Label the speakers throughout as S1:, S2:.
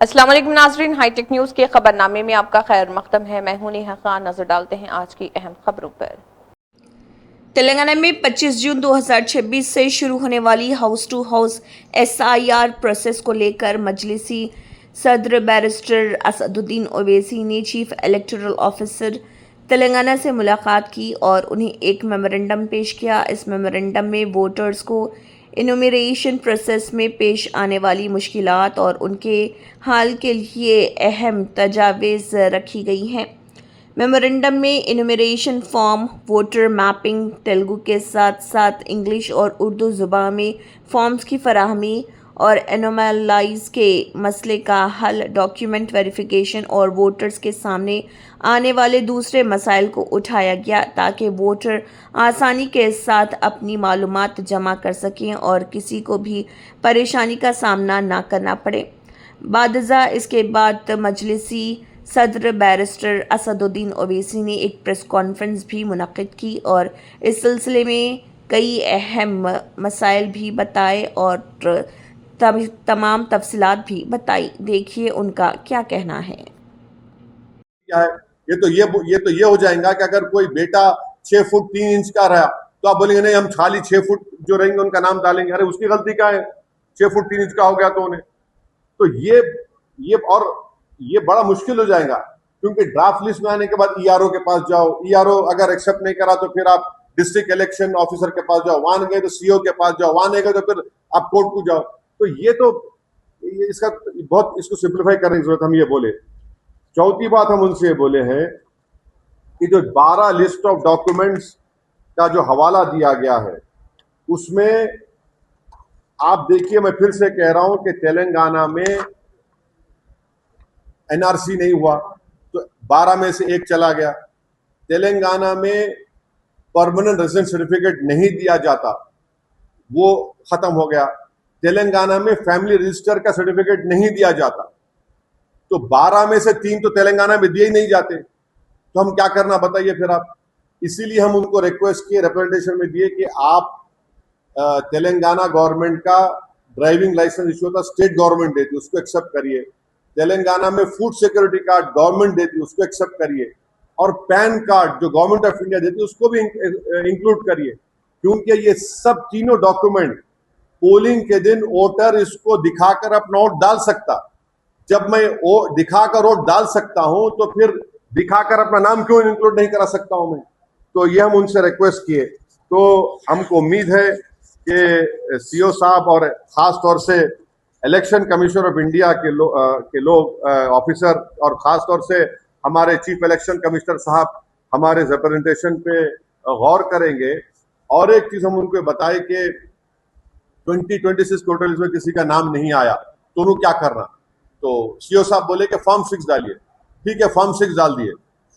S1: अस्सलाम वालेकुम नाज़रीन, हाईटेक न्यूज़ के खबरनामे में आपका खैर मकदम है। मैं हूं नेहा खान। नजर डालते हैं आज की अहम खबरों पर। तेलंगाना में 25 जून 2026 से शुरू होने वाली house to house SIR process को लेकर मजलिसी सदर बैरिस्टर असदुद्दीन ओवैसी ने चीफ इलेक्टोरल ऑफिसर तेलंगाना से मुलाकात की और उन्हें एक मेमोरेंडम पेश किया। इस मेमोरेंडम में वोटर्स को इनुमरेशन प्रोसेस में पेश आने वाली मुश्किलात और उनके हाल के लिए अहम तजावीज़ रखी गई हैं। मेमोरेंडम में enumeration form, voter mapping, Telugu के साथ साथ इंग्लिश और उर्दू ज़ुबान में फॉर्म्स की फराहमी और एनोमलाइज के मसले का हल, डॉक्यूमेंट वेरिफिकेशन और वोटर्स के सामने आने वाले दूसरे मसाइल को उठाया गया ताकि वोटर आसानी के साथ अपनी मालूमात जमा कर सकें और किसी को भी परेशानी का सामना ना करना पड़े। बादजा इसके बाद मजलिसी सदर बैरिस्टर असदुद्दीन ओवैसी ने एक प्रेस कॉन्फ्रेंस भी मुनक्किद की और इस सिलसिले में कई अहम मसाइल भी बताए और तमाम तफसीलात भी बताई। देखिए उनका क्या कहना है।
S2: क्या है ये हो जाएगा कि अगर कोई बेटा 6 फुट 3 इंच का रहा तो आप बोलेंगे नहीं, हम खाली 6 फुट जो रहेंगे उनका नाम डालेंगे। अरे उसकी गलती क्या है? 6 फुट 3 इंच का हो गया तो उन्हें तो ये बड़ा मुश्किल हो जाएगा, क्योंकि ड्राफ्ट लिस्ट में आने के बाद ERO के पास जाओ, ERO अगर एक्सेप्ट नहीं करा तो फिर आप डिस्ट्रिक्ट इलेक्शन ऑफिसर के पास जाओ, वहां गए तो CO के पास जाओ, वहां नहीं गए तो फिर आप कोर्ट को जाओ। तो इसका बहुत इसको सिंप्लीफाई करने की जरूरत। हम ये बोले, चौथी बात हम उनसे बोले हैं कि जो 12 लिस्ट ऑफ डॉक्यूमेंट्स का जो हवाला दिया गया है उसमें आप देखिए, मैं फिर से कह रहा हूं कि तेलंगाना में NRC नहीं हुआ तो 12 में से एक चला गया। तेलंगाना में परमानेंट रेजिडेंट सर्टिफिकेट नहीं दिया जाता, वो खत्म हो गया। तेलंगाना में फैमिली रजिस्टर का सर्टिफिकेट नहीं दिया जाता, तो 12 में से 3 तो तेलंगाना में दिए ही नहीं जाते। तो हम क्या करना बताइए फिर आप। इसीलिए हम उनको रिक्वेस्ट किए, रिप्रेजेंटेशन में दिए कि आप तेलंगाना गवर्नमेंट का ड्राइविंग लाइसेंस इशू होता स्टेट गवर्नमेंट देती, उसको एक्सेप्ट करिए। तेलंगाना में फूड सिक्योरिटी कार्ड गवर्नमेंट देती, उसको एक्सेप्ट करिए। और पैन कार्ड जो गवर्नमेंट ऑफ इंडिया देती है उसको भी इंक्लूड करिए, क्योंकि ये सब तीनों डॉक्यूमेंट पोलिंग के दिन वोटर इसको दिखाकर अपना वोट डाल सकता। जब मैं वो दिखाकर वोट डाल सकता हूं तो फिर दिखाकर अपना नाम क्यों इंक्लूड नहीं करा सकता हूं मैं? तो ये हम उनसे रिक्वेस्ट किए। तो हमको उम्मीद है कि CO साहब और खास तौर से इलेक्शन कमीशन ऑफ इंडिया के लोग ऑफिसर और खास तौर से हमारे चीफ इलेक्शन कमिश्नर साहब हमारे रिप्रेजेंटेशन पे गौर करेंगे। और एक चीज हम उनको बताए कि 2026 टोटल इसमें किसी का नाम नहीं आया तो उन्होंने क्या करना। तो CO साहब बोले कि फॉर्म 6 डालिए। ठीक है, फॉर्म 6 डाल दिए।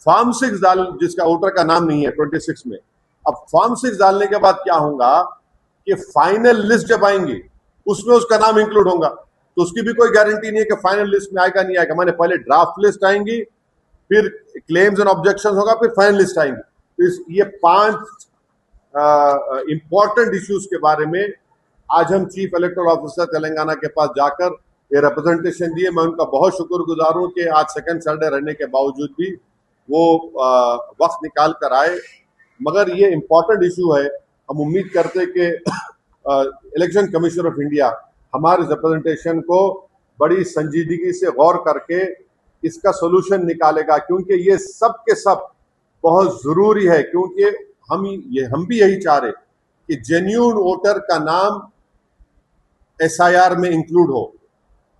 S2: फॉर्म 6 डाल जिसका वोटर का नाम नहीं है 26 में। अब फॉर्म 6 डालने के बाद क्या होगा कि फाइनल लिस्ट जब आएंगी उसमें उसका नाम इंक्लूड होगा, तो उसकी भी कोई गारंटी नहीं है कि फाइनल लिस्ट में आएगा नहीं आएगा। मैंने पहले ड्राफ्ट लिस्ट आएंगी, फिर क्लेम्स एंड ऑब्जेक्शन होगा, फिर फाइनल लिस्ट आएंगी। तो ये 5 इंपॉर्टेंट इश्यूज के बारे में आज हम चीफ इलेक्टोरल ऑफिसर तेलंगाना के पास जाकर ये रिप्रेजेंटेशन दिए। मैं उनका बहुत शुक्रगुजार हूं कि आज सेकंड सैटरडे रहने के बावजूद भी वो वक्त निकाल कर आए। मगर ये इंपॉर्टेंट इशू है, हम उम्मीद करते कि इलेक्शन कमीशन ऑफ इंडिया हमारे रिप्रेजेंटेशन को बड़ी संजीदगी से गौर करके इसका सोल्यूशन निकालेगा, क्योंकि ये सब के सब बहुत जरूरी है। क्योंकि हम भी यही चाह रहे कि जेन्युइन वोटर का नाम SIR में इंक्लूड हो,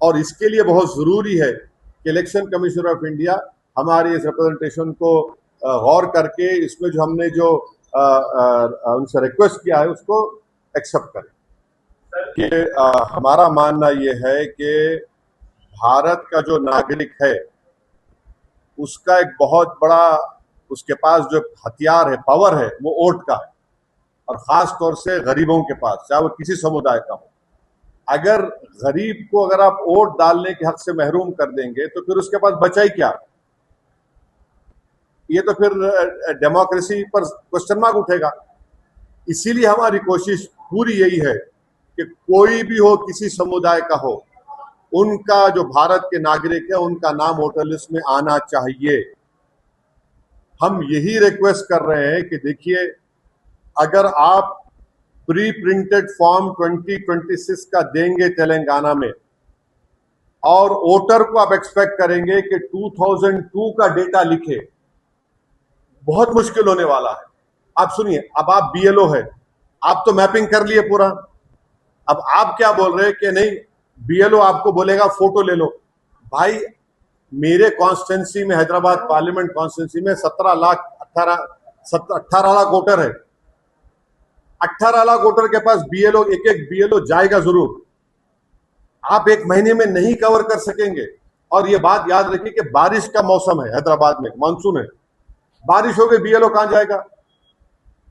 S2: और इसके लिए बहुत जरूरी है कि इलेक्शन कमीशन ऑफ इंडिया हमारी इस रिप्रेजेंटेशन को गौर करके इसमें जो हमने जो उनसे रिक्वेस्ट किया है उसको एक्सेप्ट करें। कि हमारा मानना यह है कि भारत का जो नागरिक है उसका एक बहुत बड़ा, उसके पास जो हथियार है, पावर है, वो वोट का है। और खास तौर से गरीबों के पास, चाहे वो किसी समुदाय का हो। अगर गरीब को अगर आप वोट डालने के हक से महरूम कर देंगे तो फिर उसके पास बचा ही क्या? ये तो फिर डेमोक्रेसी पर क्वेश्चन मार्क उठेगा। इसीलिए हमारी कोशिश पूरी यही है कि कोई भी हो, किसी समुदाय का हो, उनका जो भारत के नागरिक है उनका नाम वोटर लिस्ट में आना चाहिए। हम यही रिक्वेस्ट कर रहे हैं कि देखिए, अगर आप प्री प्रिंटेड फॉर्म 2026 का देंगे तेलंगाना में और वोटर को आप एक्सपेक्ट करेंगे कि 2002 का डेटा लिखे, बहुत मुश्किल होने वाला है। आप सुनिए, अब आप बीएलओ है, आप तो मैपिंग कर लिए पूरा, अब आप क्या बोल रहे हैं कि नहीं, बीएलओ आपको बोलेगा फोटो ले लो। भाई, मेरे कॉन्स्टिट्यूंसी में, हैदराबाद पार्लियामेंट कॉन्स्टिट्यूंसी में 18 लाख वोटर है। 18 लाख वोटर के पास बीएलओ, एक एक बीएलओ जाएगा जरूर। आप एक महीने में नहीं कवर कर सकेंगे। और ये बात याद रखिए कि बारिश का मौसम है, हैदराबाद में मानसून है, बारिश हो गई, बीएलओ कहां जाएगा?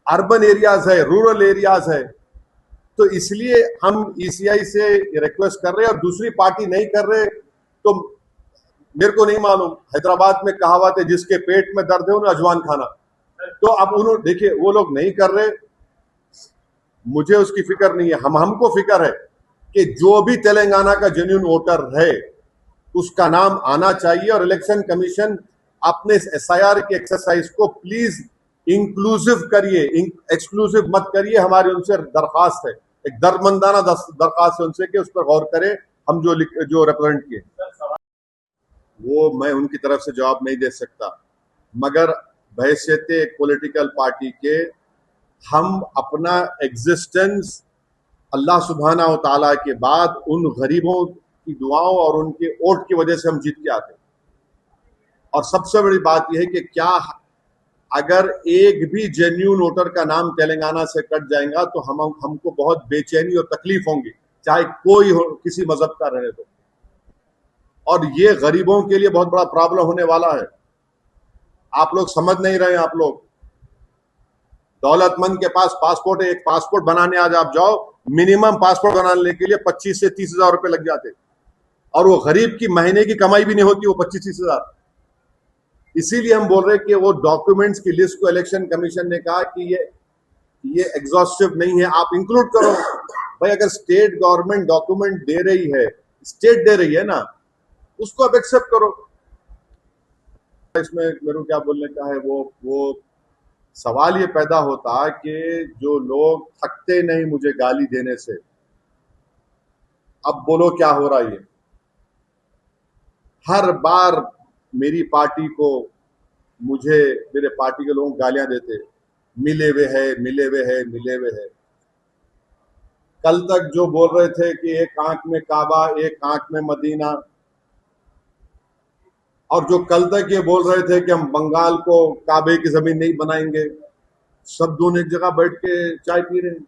S2: अर्बन एरियाज है, रूरल एरियाज है। तो इसलिए हम ईसीआई से रिक्वेस्ट कर रहे हैं, और दूसरी पार्टी नहीं कर रहे तो मेरे को नहीं मालूम। हैदराबाद में कहावत है, जिसके पेट में दर्द है उन्हें अजवान खाना। तो अब उन्होंने, देखिए, वो लोग नहीं कर रहे, मुझे उसकी फिक्र नहीं है। हमको फिक्र है कि जो भी तेलंगाना का जेन्युइन वोटर है उसका नाम आना चाहिए, और इलेक्शन कमीशन अपने एसआईआर के एक्सरसाइज को प्लीज इंक्लूसिव करिए, एक्सक्लूसिव मत करिए। हमारी उनसे दरखास्त है, एक दरमंदाना दरखास्त है उनसे कि उस पर गौर करें। हम जो रिप्रेजेंट किए, वो मैं उनकी तरफ से जवाब नहीं दे सकता, मगर बहैसियत एक पॉलिटिकल पार्टी के हम अपना एग्जिस्टेंस अल्लाह सुब्हाना व तआला के बाद उन गरीबों की दुआओं और उनके वोट की वजह से हम जीत के आते हैं। और सबसे बड़ी बात यह है कि क्या अगर एक भी जेन्यून वोटर का नाम तेलंगाना से कट जाएगा तो हमको बहुत बेचैनी और तकलीफ होंगी, चाहे कोई हो, किसी मजहब का रहे तो। और ये गरीबों के लिए बहुत बड़ा प्रॉब्लम होने वाला है। आप लोग समझ नहीं रहे। आप लोग, दौलतमंद के पास पासपोर्ट है, एक पासपोर्ट बनाने आज आप जाओ, मिनिमम पासपोर्ट बनाने के लिए 25 से 30 हजार रुपए लग जाते, और वो गरीब की महीने की कमाई भी नहीं होती वो 25-30 हजार। इसीलिए हम बोल रहे हैं कि वो डॉक्यूमेंट्स की लिस्ट को इलेक्शन कमीशन ने कहा कि ये एग्जॉस्टिव नहीं है, आप इंक्लूड करो। भाई, अगर स्टेट गवर्नमेंट डॉक्यूमेंट दे रही है, स्टेट दे रही है ना, उसको आप एक्सेप्ट करो। इसमें मेरे को क्या बोलने का है, वो सवाल ये पैदा होता है कि जो लोग थकते नहीं मुझे गाली देने से, अब बोलो क्या हो रहा है। हर बार मेरी पार्टी को, मुझे, मेरे पार्टी के लोग गालियां देते, मिले हुए है, मिले हुए है, मिले हुए है। कल तक जो बोल रहे थे कि एक आंख में काबा, एक आंख में मदीना, और जो कल तक ये बोल रहे थे कि हम बंगाल को काबे की जमीन नहीं बनाएंगे, सब दोनों एक जगह बैठ के चाय पी रहे हैं।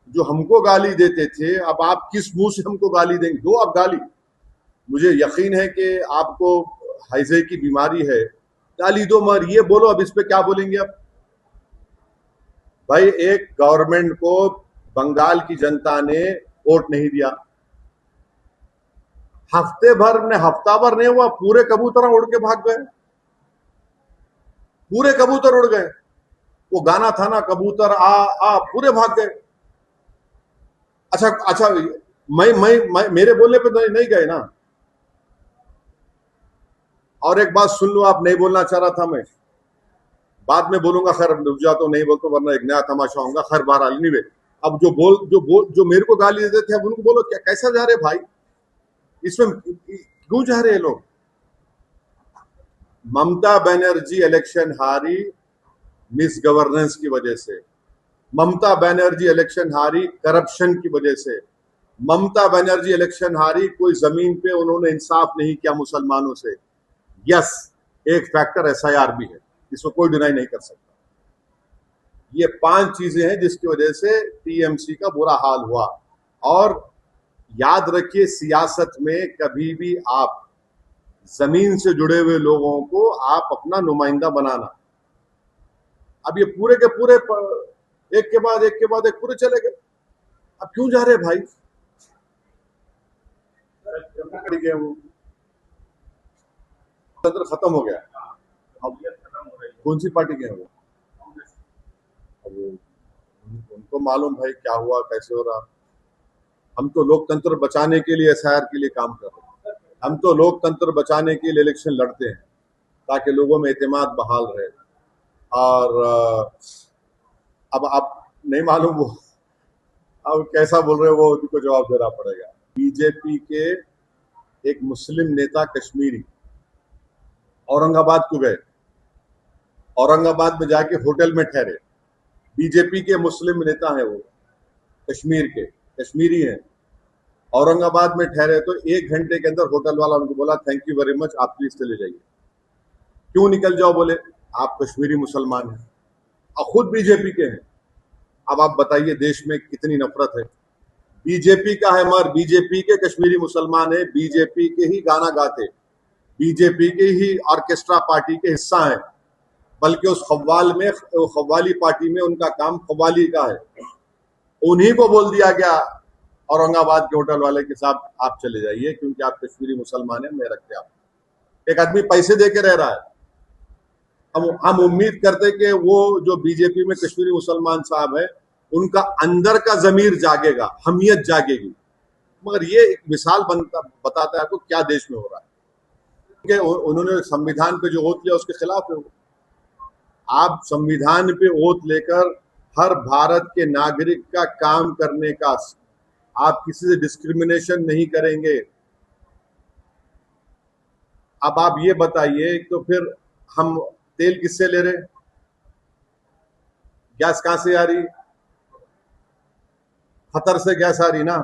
S2: जो हमको गाली देते थे, अब आप किस मुंह से हमको गाली देंगे? दो आप गाली। मुझे यकीन है कि आपको हैजे की बीमारी है, गाली दो, मगर ये बोलो अब इस पे क्या बोलेंगे आप? भाई, एक गवर्नमेंट को बंगाल की जनता ने वोट नहीं दिया, हफ्ता भर नहीं हुआ, पूरे कबूतर उड़ के भाग गए, पूरे कबूतर उड़ गए। वो गाना था ना, कबूतर आ आ, पूरे भाग गए। अच्छा, मैं मेरे बोलने पे तो नहीं गए ना। और एक बात सुन लो, आप नहीं बोलना चाह रहा था मैं, बाद में बोलूंगा, खैर रुक जाता हूं, नहीं बोलता, वरना एक नया तमाशा होगा। खैर बहरहाल, एनीवे, अब जो मेरे को गाली देते थे, अब उनको बोलो क्या, कैसा जा रहे भाई, इसमें क्यों जा रहे हैं लोग? ममता बनर्जी इलेक्शन हारी मिस गवर्नेंस की वजह से, ममता बनर्जी इलेक्शन हारी करप्शन की वजह से, ममता बनर्जी इलेक्शन हारी कोई जमीन पे उन्होंने इंसाफ नहीं किया मुसलमानों से। यस, एक फैक्टर एसआईआर भी है, इसको कोई डिनाई नहीं कर सकता। ये 5 चीजें हैं जिसकी वजह से टीएमसी का बुरा हाल हुआ। और याद रखिए, सियासत में कभी भी आप जमीन से जुड़े हुए लोगों को आप अपना नुमाइंदा बनाना। अब ये पूरे के पूरे एक के बाद एक पूरे चले गए, अब क्यों जा रहे भाई? गए वो तंत्र खत्म हो गया। अब कौन सी पार्टी के हैं वो? अब उनको मालूम भाई क्या हुआ, कैसे हो रहा। हम तो लोकतंत्र बचाने के लिए एसआईआर के लिए काम कर रहे हैं। हम तो लोकतंत्र बचाने के लिए इलेक्शन लड़ते हैं ताकि लोगों में एतमाद बहाल रहे। और अब आप नहीं मालूम वो अब कैसा बोल रहे हो, वो उनको जवाब देना पड़ेगा। बीजेपी के एक मुस्लिम नेता कश्मीरी औरंगाबाद को गए, औरंगाबाद में जाके होटल में ठहरे। बीजेपी के मुस्लिम नेता हैं, वो कश्मीर के कश्मीरी हैं, औरंगाबाद में ठहरे तो 1 घंटे के अंदर होटल वाला उनको बोला थैंक यू वेरी मच, आप प्लीज चले जाइए। क्यों निकल जाओ? बोले आप कश्मीरी मुसलमान हैं और खुद बीजेपी के हैं। अब आप बताइए देश में कितनी नफरत है। बीजेपी का है मगर बीजेपी के कश्मीरी मुसलमान है, बीजेपी के ही गाना गाते, बीजेपी के ही ऑर्केस्ट्रा पार्टी के हिस्सा हैं, बल्कि उस खव्वाली पार्टी में उनका काम खव्वाली का है। उन्हीं को बोल दिया गया औरंगाबाद के होटल वाले के साथ आप चले जाइए क्योंकि आप कश्मीरी मुसलमान हैं, मैं रखते आप। एक आदमी पैसे दे के रह रहा है। हम उम्मीद करते कि वो जो बीजेपी में कश्मीरी मुसलमान साहब है उनका अंदर का जमीर जागेगा, हमियत जागेगी, मगर ये एक मिसाल बताता है आपको क्या देश में हो रहा है कि उन्होंने संविधान पे जो ओथ लिया उसके खिलाफ है। आप संविधान पे ओथ लेकर हर भारत के नागरिक का काम करने का, आप किसी से डिस्क्रिमिनेशन नहीं करेंगे। अब आप ये बताइए तो फिर हम तेल किससे ले रहे, गैस कहां से आ रही? खतर से गैस आ रही ना।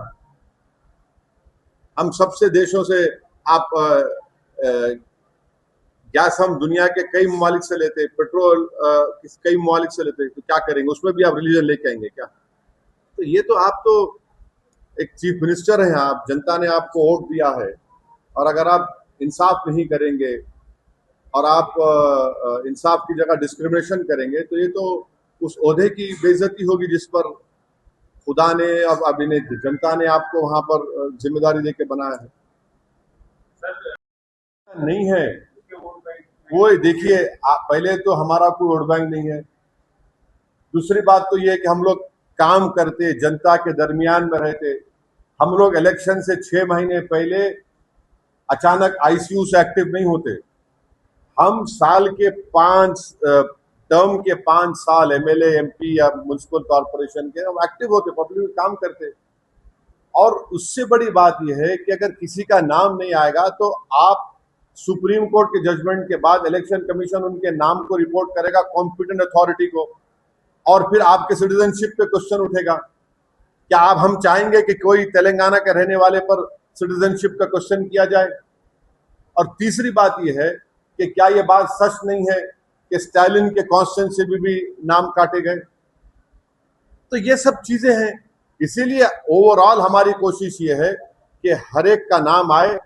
S2: हम सबसे देशों से आप गैस हम दुनिया के कई ममालिक से लेते, पेट्रोल कई ममालिक से लेते, तो क्या करेंगे? उसमें भी आप रिलीजन लेके आएंगे क्या? तो ये तो आप तो एक चीफ मिनिस्टर हैं, आप, जनता ने आपको वोट दिया है, और अगर आप इंसाफ नहीं करेंगे और आप इंसाफ की जगह डिस्क्रिमिनेशन करेंगे तो ये तो उस ओहदे की बेइज्जती होगी जिस पर खुदा ने अब इन्हें जनता ने आपको वहां पर जिम्मेदारी देके बनाया है। नहीं है वो, देखिए पहले तो हमारा कोई वोट बैंक नहीं है। दूसरी बात तो ये है कि हम लोग काम करते, जनता के दरमियान में रहते। हम लोग इलेक्शन से 6 महीने पहले अचानक आईसीयू से एक्टिव नहीं होते। हम साल के 5 टर्म के 5 साल एमएलए, एमपी या म्युनिसिपल कॉर्पोरेशन के हम एक्टिव होते, पब्लिक में काम करते। और उससे बड़ी बात यह है कि अगर किसी का नाम नहीं आएगा तो आप सुप्रीम कोर्ट के जजमेंट के बाद इलेक्शन कमीशन उनके नाम को रिपोर्ट करेगा कॉम्पिटेंट अथॉरिटी को, और फिर आपके सिटीजनशिप पे क्वेश्चन उठेगा। क्या आप हम चाहेंगे कि कोई तेलंगाना के रहने वाले पर सिटीजनशिप का क्वेश्चन किया जाए? और तीसरी बात यह है कि क्या यह बात सच नहीं है कि स्टालिन के कॉन्स्टिट्यूएंसी से भी नाम काटे गए? तो ये सब चीजें हैं। इसीलिए ओवरऑल हमारी कोशिश ये है कि हर एक का नाम आए।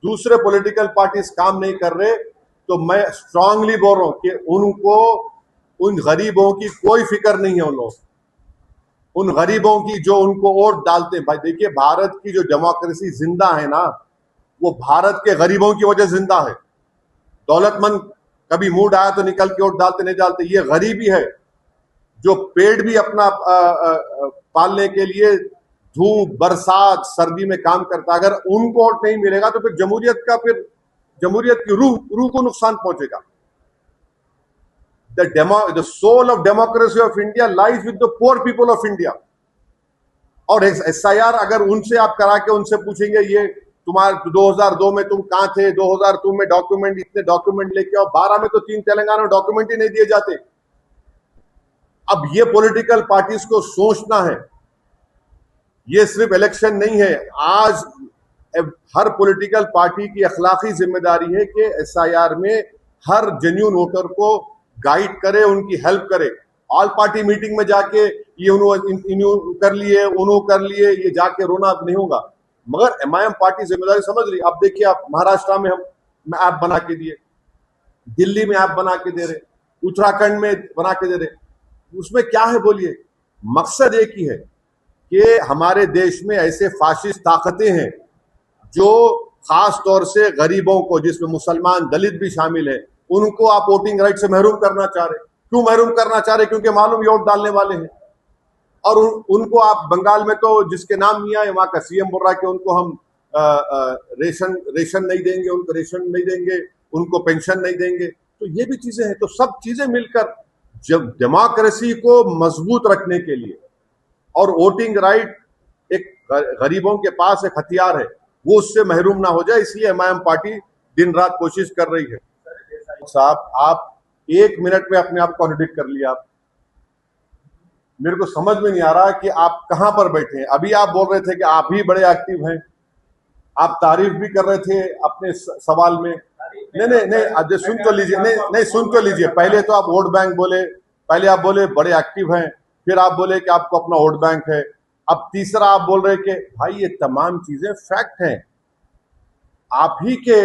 S2: दूसरे पॉलिटिकल पार्टीज काम नहीं कर रहे तो मैं स्ट्रांगली बोल रहा हूं कि उनको, उन गरीबों की कोई फिक्र नहीं है। उन गरीबों की जो उनको वोट डालते हैं। भाई देखिए, भारत की जो डेमोक्रेसी जिंदा है ना, वो भारत के गरीबों की वजह जिंदा है। दौलतमंद कभी मूड आया तो निकल के वोट डालते, नहीं डालते। ये गरीबी है जो पेट भी अपना पालने के लिए धूप, बरसात, सर्दी में काम करता। अगर उनको वोट नहीं मिलेगा तो फिर जमहूरियत की रूह को नुकसान पहुंचेगा। The soul of democracy of India lies with the poor people of India. और एसआईआर अगर उनसे आप करा के उनसे पूछेंगे ये तुम्हारे 2002 में तुम कहां थे, 2002 में डॉक्यूमेंट, इतने डॉक्यूमेंट लेके आओ। 12 में तो 3 तेलंगाना में डॉक्यूमेंट ही नहीं दिए जाते। अब ये पॉलिटिकल पार्टीज को सोचना है, ये सिर्फ इलेक्शन नहीं है। आज हर पॉलिटिकल पार्टी की अखलाकी जिम्मेदारी है कि एसआईआर में हर जेन्युइन वोटर को गाइड करे, उनकी हेल्प करे। ऑल पार्टी मीटिंग में जाके ये उन्होंने कर लिए, उन्होंने कर लिए, ये जाके रोना नहीं होगा। मगर एमआईएम पार्टी जिम्मेदारी समझ रही। अब देखिए, आप महाराष्ट्र में हम ऐप बना के दिए, दिल्ली में ऐप बना के दे रहे, उत्तराखंड में बना के दे रहे। उसमें क्या है बोलिए? मकसद एक ही है कि हमारे देश में ऐसे फाशिस्ट ताकतें हैं जो खास तौर से गरीबों को, जिसमें मुसलमान, दलित भी शामिल है, उनको आप वोटिंग राइट से महरूम करना चाह रहे। क्यों महरूम करना चाह रहे? क्योंकि मालूम ये वोट डालने वाले हैं। और उनको आप बंगाल में तो जिसके नाम नहीं आए वहां का सीएम बोल रहा है कि उनको हम रेशन नहीं देंगे, उनको रेशन नहीं देंगे, उनको पेंशन नहीं देंगे। तो ये भी चीजें हैं। तो सब चीजें मिलकर जब डेमोक्रेसी को मजबूत रखने के लिए, और वोटिंग राइट एक गरीबों के पास एक हथियार है, वो उससे महरूम ना हो जाए, इसलिए एमआईएम पार्टी दिन रात कोशिश कर रही है। साहब, आप 1 मिनट में अपने आप कॉन्ट्रडिक्ट कर लिया। आप, मेरे को समझ में नहीं आ रहा कि आप कहां पर बैठे हैं। अभी आप बोल रहे थे कि आप ही बड़े एक्टिव हैं, आप तारीफ भी कर रहे थे अपने सवाल में। नहीं, आज सुन तो लीजिए। नहीं, सुन तो लीजिए। पहले तो आप वोट बैंक बोले, पहले आप बोले बड़े एक्टिव हैं, फिर आप बोले कि आपको अपना वोट बैंक है, अब तीसरा आप बोल रहे कि भाई ये तमाम चीजें फैक्ट हैं। आप ही के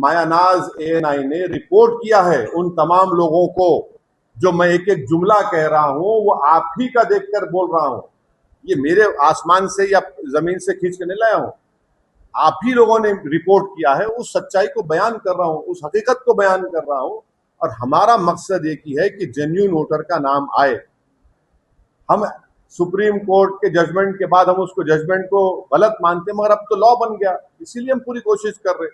S2: मायानाज एएनआई ने रिपोर्ट किया है उन तमाम लोगों को, जो मैं एक एक जुमला कह रहा हूं वो आप ही का देखकर बोल रहा हूं। ये मेरे आसमान से या जमीन से खींच के नहीं लाया हूं, आप ही लोगों ने रिपोर्ट किया है। उस सच्चाई को बयान कर रहा हूं, उस हकीकत को बयान कर रहा हूं। और हमारा मकसद एक ही है कि जेन्युइन वोटर का नाम आए। हम सुप्रीम कोर्ट के जजमेंट के बाद हम उसको जजमेंट को गलत मानते, मगर अब तो लॉ बन गया, इसीलिए हम पूरी कोशिश कर रहे।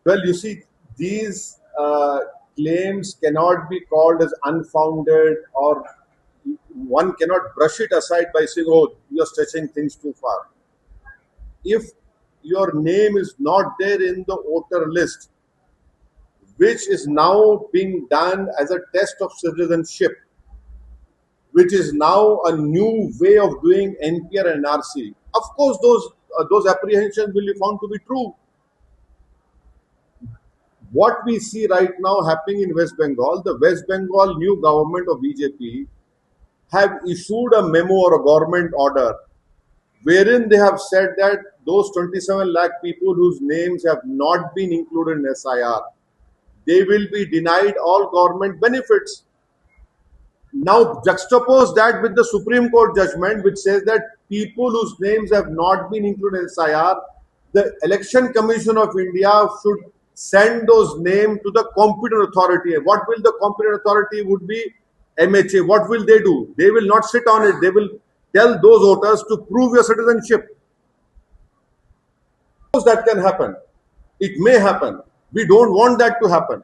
S2: Well, you see, these claims cannot be called as unfounded, or one cannot brush it aside by saying, oh, you're stretching things too far. If your name is not there in the voter list, which is now being done as a test of citizenship, which is now a new way of doing NPR and NRC, of course those apprehensions will be found to be true. What we see right now happening in West Bengal, the West Bengal new government of BJP have issued a memo or a government order wherein they have said that those 27 lakh people whose names have not been included in SIR, they will be denied all government benefits. Now juxtapose that with the Supreme Court judgment which says that people whose names have not been included in SIR, the Election Commission of India should send those names to the competent authority. What will the competent authority would be? MHA. What will they do? They will not sit on it. They will tell those voters to prove your citizenship. That can happen. It may happen. We don't want that to happen.